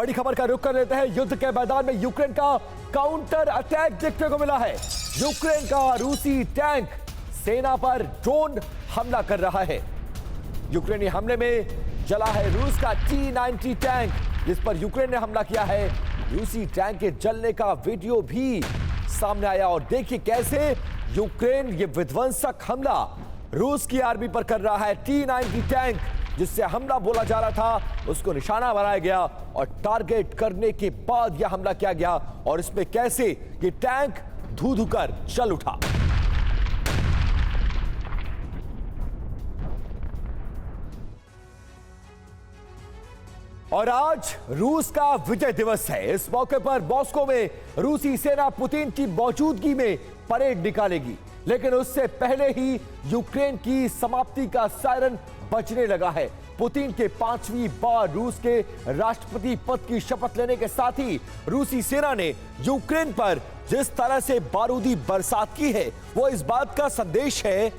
बड़ी खबर का रुख कर लेते हैं। युद्ध के मैदान में यूक्रेन का काउंटर अटैक देखने को मिला है। यूक्रेन का रूसी टैंक सेना पर ड्रोन हमला कर रहा है। यूक्रेनी हमले में जला है रूस का T-90 टैंक, जिस पर यूक्रेन ने हमला किया है। रूसी टैंक के जलने का वीडियो भी सामने आया और देखिए कैसे यूक्रेन ये विध्वंसक हमला रूस की आर्मी पर कर रहा है। T-90 टैंक जिससे हमला बोला जा रहा था, उसको निशाना बनाया गया और टारगेट करने के बाद यह हमला किया गया और इसमें कैसे ये टैंक धू धू कर जल उठा। और आज रूस का विजय दिवस है। इस मौके पर मॉस्को में रूसी सेना पुतिन की मौजूदगी में परेड निकालेगी, लेकिन उससे पहले ही यूक्रेन की समाप्ति का सायरन बजने लगा है। पुतिन के 5वीं बार रूस के राष्ट्रपति पद की शपथ लेने के साथ ही रूसी सेना ने यूक्रेन पर जिस तरह से बारूदी बरसात की है, वो इस बात का संदेश है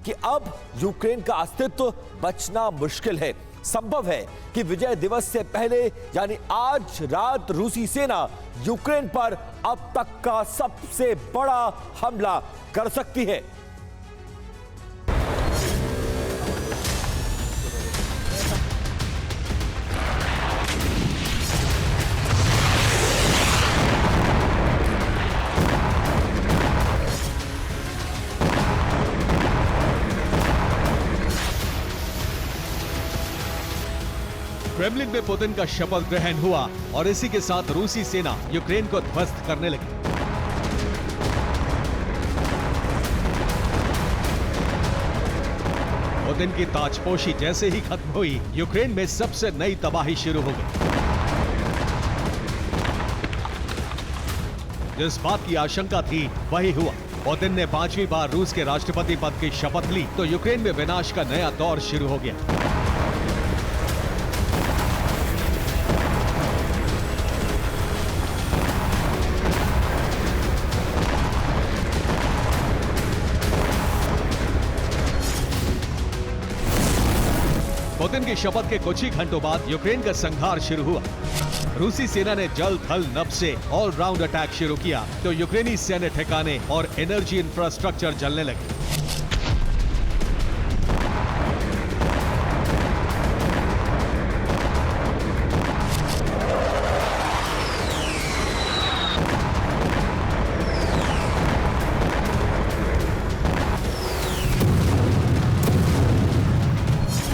कि अब यूक्रेन का अस्तित्व बचना मुश्किल है। संभव है कि विजय दिवस से पहले यानी आज रात रूसी सेना यूक्रेन पर अब तक का सबसे बड़ा हमला कर सकती है। क्रेमलिन में पुतिन का शपथ ग्रहण हुआ और इसी के साथ रूसी सेना यूक्रेन को ध्वस्त करने लगी। पुतिन की ताजपोशी जैसे ही खत्म हुई, यूक्रेन में सबसे नई तबाही शुरू हो गई। जिस बात की आशंका थी वही हुआ। पुतिन ने 5वीं बार रूस के राष्ट्रपति पद की शपथ ली तो यूक्रेन में विनाश का नया दौर शुरू हो गया। पुतिन की शपथ के कुछ ही घंटों बाद यूक्रेन का संघार शुरू हुआ। रूसी सेना ने जल थल नभ से ऑलराउंड अटैक शुरू किया तो यूक्रेनी सैन्य ठिकाने और एनर्जी इंफ्रास्ट्रक्चर जलने लगे।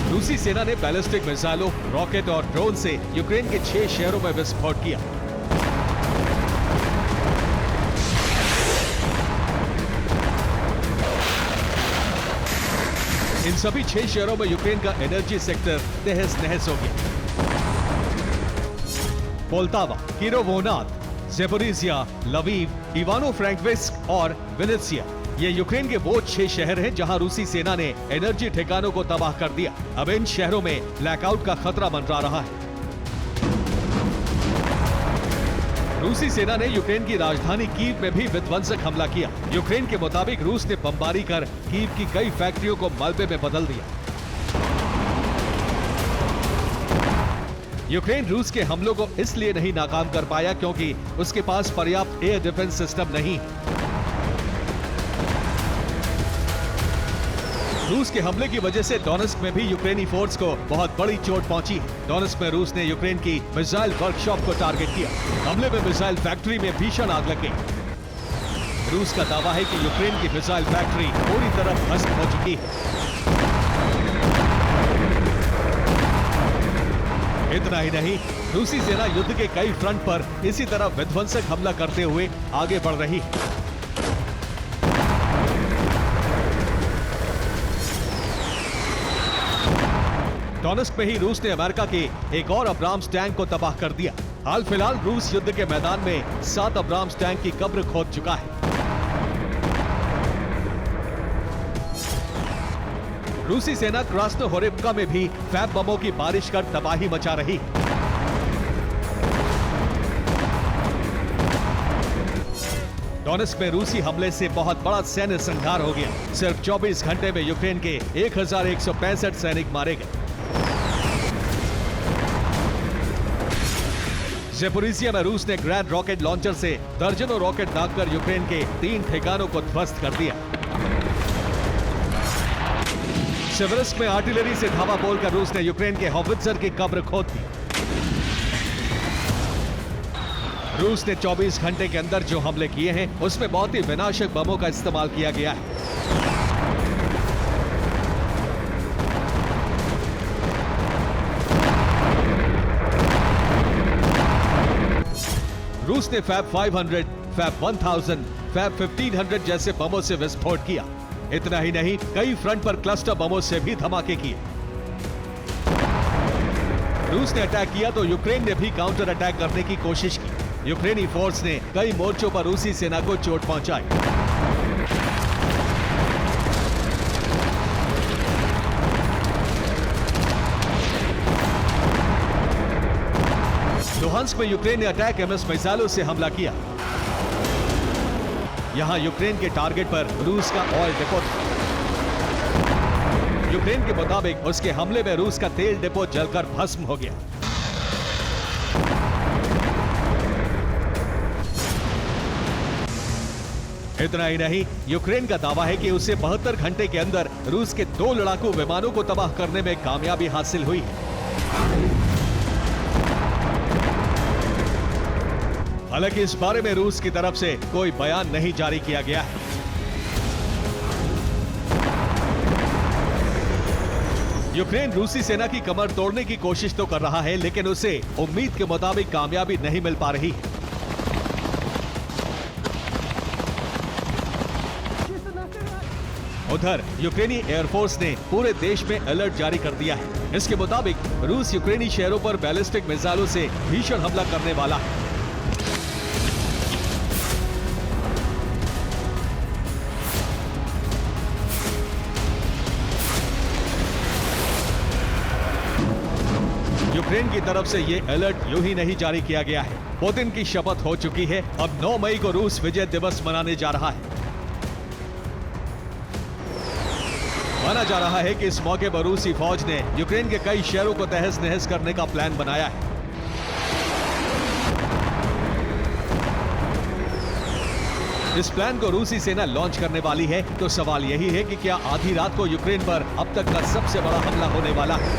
रूसी सेना ने बैलिस्टिक मिसाइलों, रॉकेट और ड्रोन से यूक्रेन के 6 शहरों में विस्फोट किया। इन सभी 6 शहरों में यूक्रेन का एनर्जी सेक्टर तहस नहस हो गया। पोल्टावा, किरोवोनाद, ज़ेपोरिज़िया, लवीव, इवानो-फ्रैंकोविस्क और विनित्सिया, ये यूक्रेन के वो 6 शहर हैं जहां रूसी सेना ने एनर्जी ठिकानों को तबाह कर दिया। अब इन शहरों में ब्लैकआउट का खतरा मंडरा रहा है। रूसी सेना ने यूक्रेन की राजधानी कीव में भी विध्वंसक हमला किया। यूक्रेन के मुताबिक रूस ने बमबारी कर कीव की कई फैक्ट्रियों को मलबे में बदल दिया। यूक्रेन रूस के हमलों को इसलिए नहीं नाकाम कर पाया क्योंकि उसके पास पर्याप्त एयर डिफेंस सिस्टम नहीं। रूस के हमले की वजह से डोनेस्क में भी यूक्रेनी फोर्स को बहुत बड़ी चोट पहुंची है। डोनेस्क में रूस ने यूक्रेन की मिसाइल वर्कशॉप को टारगेट किया। हमले में मिसाइल फैक्ट्री में भीषण आग लग गई। रूस का दावा है कि यूक्रेन की मिसाइल फैक्ट्री पूरी तरह ध्वस्त हो चुकी है। इतना ही नहीं, रूसी सेना युद्ध के कई फ्रंट पर इसी तरह विध्वंसक हमला करते हुए आगे बढ़ रही है। डोनेस्क में ही रूस ने अमेरिका के एक और अब्राम्स टैंक को तबाह कर दिया। हाल फिलहाल रूस युद्ध के मैदान में 7 अब्राम्स टैंक की कब्र खोद चुका है। रूसी सेना क्रास्नोहोरिवका में भी फैब बमों की बारिश कर तबाही मचा रही है। डोनेस्क में रूसी हमले से बहुत बड़ा सैन्य संघार हो गया। सिर्फ 24 घंटे में यूक्रेन के 1165 सैनिक मारे गए। ज़ेपोरिज़िया में रूस ने ग्रैंड रॉकेट लॉन्चर से दर्जनों रॉकेट दागकर यूक्रेन के 3 ठिकानों को ध्वस्त कर दिया। सिवरस्क में आर्टिलरी से धावा बोलकर रूस ने यूक्रेन के हॉवित्जर की कब्र खोद दी। रूस ने 24 घंटे के अंदर जो हमले किए हैं उसमें बहुत ही विनाशक बमों का इस्तेमाल किया गया है। रूस ने फैब 500, फैब 1000, फैब 1500 जैसे बमों से विस्फोट किया। इतना ही नहीं, कई फ्रंट पर क्लस्टर बमों से भी धमाके किए। रूस ने अटैक किया तो यूक्रेन ने भी काउंटर अटैक करने की कोशिश की। यूक्रेनी फोर्स ने कई मोर्चों पर रूसी सेना को चोट पहुंचाई। लुहांस्क में यूक्रेन ने अटैक एमएस मिसाइलों से हमला किया। यहां यूक्रेन के टारगेट पर रूस का ऑयल डिपो था। यूक्रेन के मुताबिक उसके हमले में रूस का तेल डिपो जलकर भस्म हो गया। इतना ही नहीं, यूक्रेन का दावा है कि उसे 72 घंटे के अंदर रूस के 2 लड़ाकू विमानों को तबाह करने में कामयाबी हासिल हुई है। हालांकि इस बारे में रूस की तरफ से कोई बयान नहीं जारी किया गया है। यूक्रेन रूसी सेना की कमर तोड़ने की कोशिश तो कर रहा है, लेकिन उसे उम्मीद के मुताबिक कामयाबी नहीं मिल पा रही है। उधर यूक्रेनी एयरफोर्स ने पूरे देश में अलर्ट जारी कर दिया है। इसके मुताबिक रूस यूक्रेनी शहरों पर बैलिस्टिक मिसाइलों से भीषण हमला करने वाला है। यूक्रेन की तरफ से ये अलर्ट यूं ही नहीं जारी किया गया है। पुतिन की शपथ हो चुकी है। अब 9 मई को रूस विजय दिवस मनाने जा रहा है। माना जा रहा है कि इस मौके पर रूसी फौज ने यूक्रेन के कई शहरों को तहस नहस करने का प्लान बनाया है। इस प्लान को रूसी सेना लॉन्च करने वाली है, तो सवाल यही है कि क्या आधी रात को यूक्रेन पर अब तक का सबसे बड़ा हमला होने वाला है।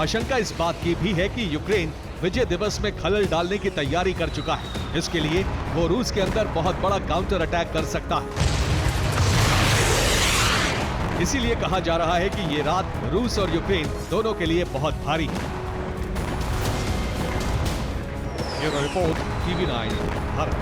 आशंका इस बात की भी है कि यूक्रेन विजय दिवस में खलल डालने की तैयारी कर चुका है। इसके लिए वो रूस के अंदर बहुत बड़ा काउंटर अटैक कर सकता है। इसीलिए कहा जा रहा है कि ये रात रूस और यूक्रेन दोनों के लिए बहुत भारी है। Bureau report, TV9 Bharat.